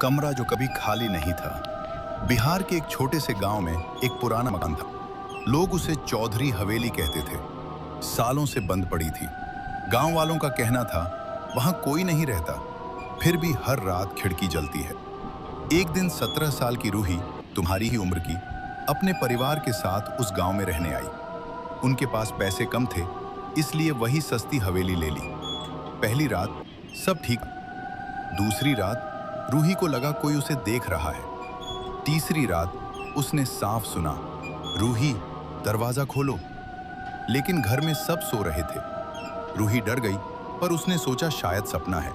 कमरा जो कभी खाली नहीं था। बिहार के एक छोटे से गांव में एक पुराना मकान था। लोग उसे चौधरी हवेली कहते थे। सालों से बंद पड़ी थी। गांव वालों का कहना था वहां कोई नहीं रहता, फिर भी हर रात खिड़की जलती है। एक दिन 17 साल की रूही, तुम्हारी ही उम्र की, अपने परिवार के साथ उस गांव में रहने आई। उनके पास पैसे कम थे, इसलिए वही सस्ती हवेली ले ली। पहली रात सब ठीक। दूसरी रात रूही को लगा कोई उसे देख रहा है। तीसरी रात उसने साफ सुना, रूही दरवाजा खोलो। लेकिन घर में सब सो रहे थे। रूही डर गई, पर उसने सोचा शायद सपना है।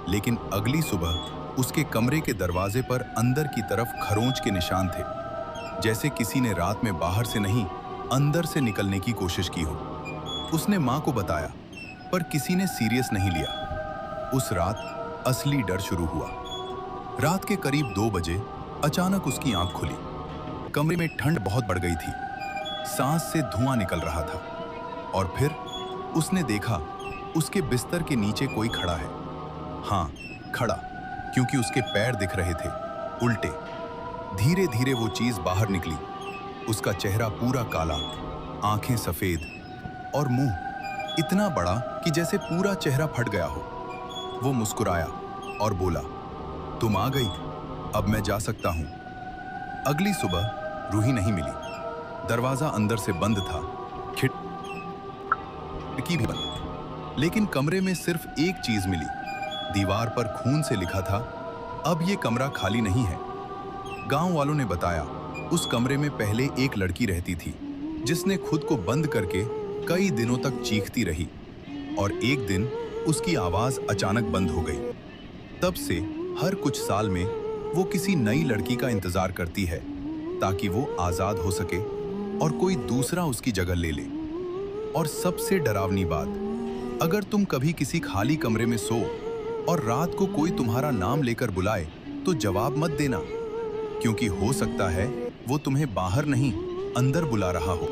लेकिन अगली सुबह उसके कमरे के दरवाजे पर अंदर की तरफ खरोंच के निशान थे, जैसे किसी ने रात में बाहर से नहीं अंदर से निकलने की कोशिश की हो। उसने मां को बताया, पर किसी ने सीरियस नहीं लिया। उस रात असली डर शुरू हुआ। रात के करीब 2 बजे अचानक उसकी आंख खुली। कमरे में ठंड बहुत बढ़ गई थी। सांस से धुआं निकल रहा था। और फिर उसने देखा उसके बिस्तर के नीचे कोई खड़ा है। हाँ, खड़ा, क्योंकि उसके पैर दिख रहे थे, उल्टे। धीरे धीरे वो चीज बाहर निकली। उसका चेहरा पूरा काला, आंखें सफेद और मुंह इतना बड़ा कि जैसे पूरा चेहरा फट गया हो। वो मुस्कुराया और बोला, तुम आ गई, अब मैं जा सकता हूं। अगली सुबह रूही नहीं मिली। दरवाजा अंदर से बंद था, खिड़की भी बंद। लेकिन कमरे में सिर्फ एक चीज मिली। दीवार पर खून से लिखा था, अब ये कमरा खाली नहीं है। गांव वालों ने बताया, उस कमरे में पहले एक लड़की रहती थी, जिसने खुद को बंद करके कई दिनों तक चीखती रही। और एक दिन उसकी आवाज अचानक बंद हो गई। तब से हर कुछ साल में वो किसी नई लड़की का इंतजार करती है, ताकि वो आजाद हो सके और कोई दूसरा उसकी जगह ले ले। और सबसे डरावनी बात, अगर तुम कभी किसी खाली कमरे में सो और रात को कोई तुम्हारा नाम लेकर बुलाए, तो जवाब मत देना, क्योंकि हो सकता है वो तुम्हें बाहर नहीं, अंदर बुला रहा हो।